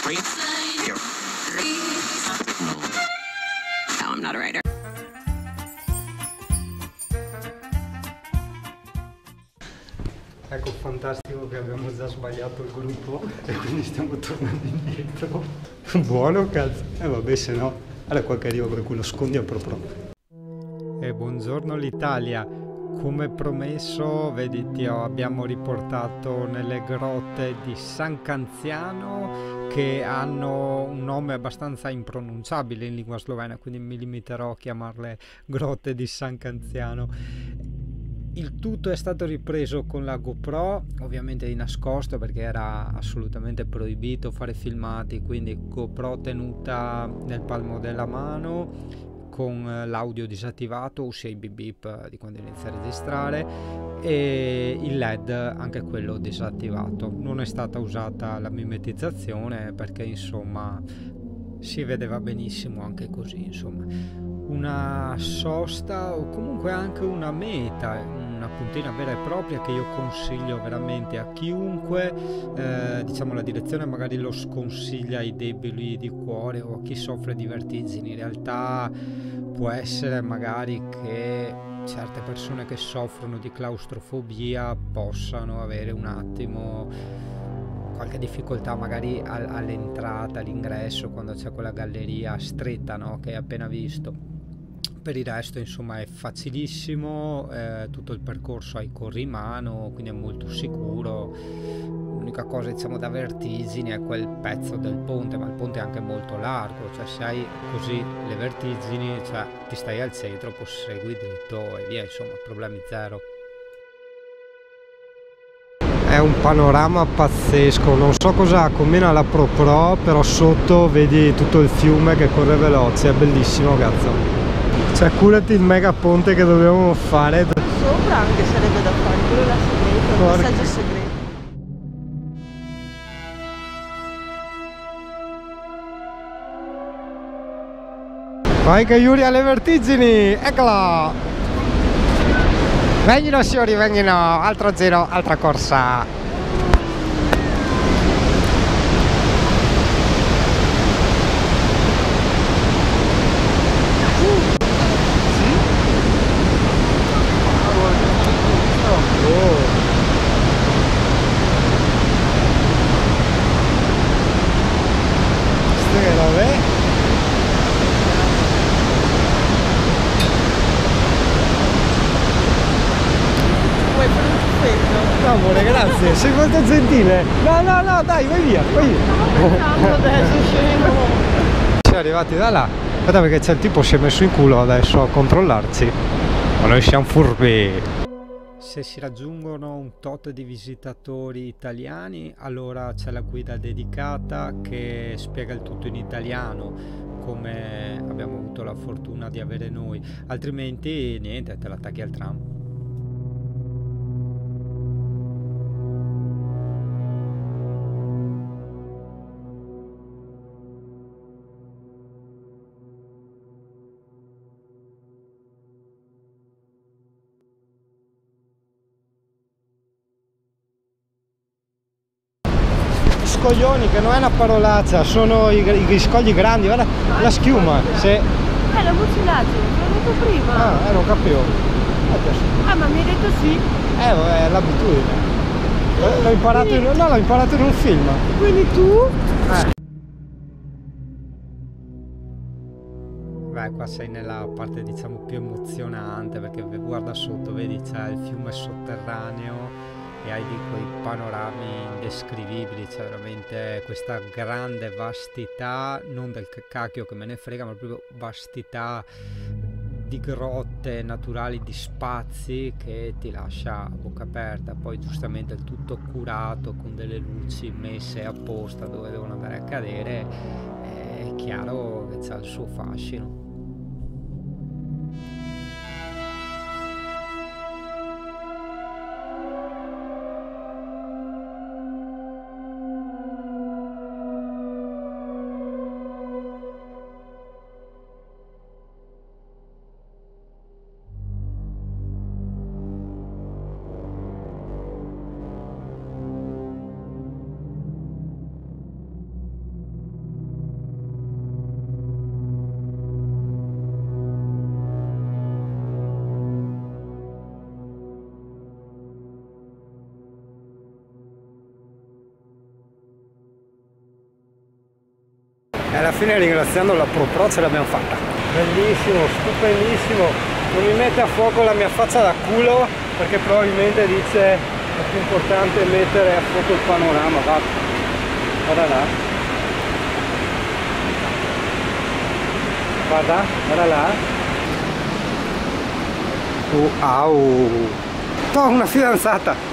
No, I'm not a writer. Ecco, fantastico che abbiamo già sbagliato il gruppo e quindi stiamo tornando indietro. Buono, cazzo. Vabbè, se no, allora qua che arriva per cui lo scondi a proprio. E buongiorno l'Italia. Come promesso, vedi, abbiamo riportato nelle grotte di San Canziano, che hanno un nome abbastanza impronunciabile in lingua slovena, quindi mi limiterò a chiamarle grotte di San Canziano. Il tutto è stato ripreso con la GoPro, ovviamente di nascosto perché era assolutamente proibito fare filmati, quindi GoPro tenuta nel palmo della mano, con l'audio disattivato, ossia i beep beep di quando inizia a registrare, e il LED anche quello disattivato. Non è stata usata la mimetizzazione perché insomma si vedeva benissimo anche così, insomma. Una sosta o comunque anche una meta, una puntina vera e propria che io consiglio veramente a chiunque. Diciamo, la direzione magari lo sconsiglia ai deboli di cuore o a chi soffre di vertigini. In realtà può essere magari che certe persone che soffrono di claustrofobia possano avere un attimo qualche difficoltà magari all'entrata, all'ingresso, quando c'è quella galleria stretta, no? Che hai appena visto. Per il resto insomma è facilissimo, tutto il percorso hai corrimano, quindi è molto sicuro. L'unica cosa, diciamo, da vertigini è quel pezzo del ponte, ma il ponte è anche molto largo, cioè se hai così le vertigini, cioè ti stai al centro, prosegui dritto e via, insomma, problemi zero. È un panorama pazzesco, non so cosa combina la Pro, però sotto vedi tutto il fiume che corre veloce, è bellissimo, cazzo. Cioè, curati il mega ponte che dobbiamo fare. Sopra anche sarebbe da fare, quello là segreto, il passaggio segreto. Vai che Yuri ha le vertigini, eccola! Venghino signori, venghino, altro giro, altra corsa. Amore, grazie, sei molto gentile. No, dai, vai via, vai via. Siamo arrivati da là. Guarda perché c'è il tipo, si è messo in culo adesso a controllarci. Ma noi siamo furbi. Se si raggiungono un tot di visitatori italiani, allora c'è la guida dedicata che spiega il tutto in italiano, come abbiamo avuto la fortuna di avere noi. Altrimenti niente, te l'attacchi al tram. Scoglioni, che non è una parolaccia, sono i scogli grandi, guarda la schiuma. Se... la mucinaggine, l'ho detto prima. Ah, non capivo. Ah, ma mi hai detto sì? Vabbè, è l'abitudine. L'ho imparato, no, l'ho imparato in un film. Quindi tu? Beh, qua sei nella parte, diciamo, più emozionante, perché guarda sotto, vedi, c'è il fiume sotterraneo e hai di quei panorami indescrivibili, c'è veramente questa grande vastità, non del cacchio che me ne frega, ma proprio vastità di grotte naturali, di spazi che ti lascia a bocca aperta. Poi giustamente il tutto curato con delle luci messe apposta dove devono andare a cadere, è chiaro che c'ha il suo fascino. E alla fine, ringraziando la ProPro, ce l'abbiamo fatta. Bellissimo, stupendissimo. Non mi mette a fuoco la mia faccia da culo, perché probabilmente dice è più importante mettere a fuoco il panorama. Guarda là. Guarda là. Au. Ho una fidanzata.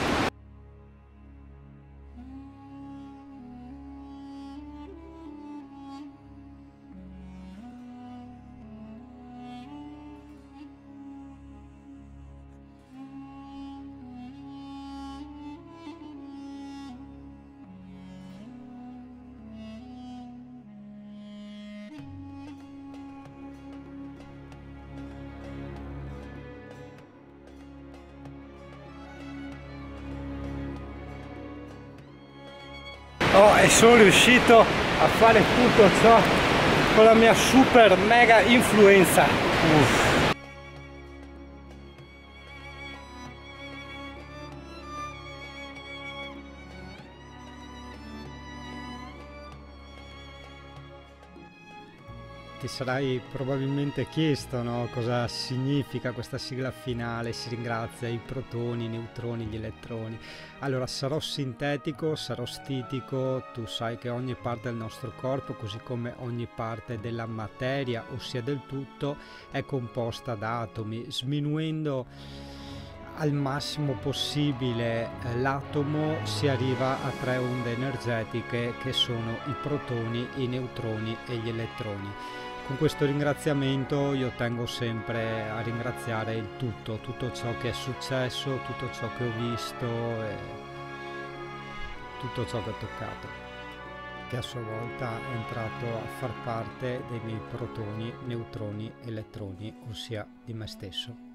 E sono riuscito a fare tutto ciò con la mia super mega influenza. Ti sarai probabilmente chiesto, no, cosa significa questa sigla finale, si ringrazia i protoni, i neutroni, gli elettroni. Allora, sarò sintetico, sarò stitico, tu sai che ogni parte del nostro corpo, così come ogni parte della materia, ossia del tutto, è composta da atomi. Sminuendo al massimo possibile l'atomo si arriva a 3 onde energetiche che sono i protoni, i neutroni e gli elettroni. Con questo ringraziamento io tengo sempre a ringraziare il tutto ciò che è successo, tutto ciò che ho visto e tutto ciò che ho toccato, che a sua volta è entrato a far parte dei miei protoni, neutroni, elettroni, ossia di me stesso.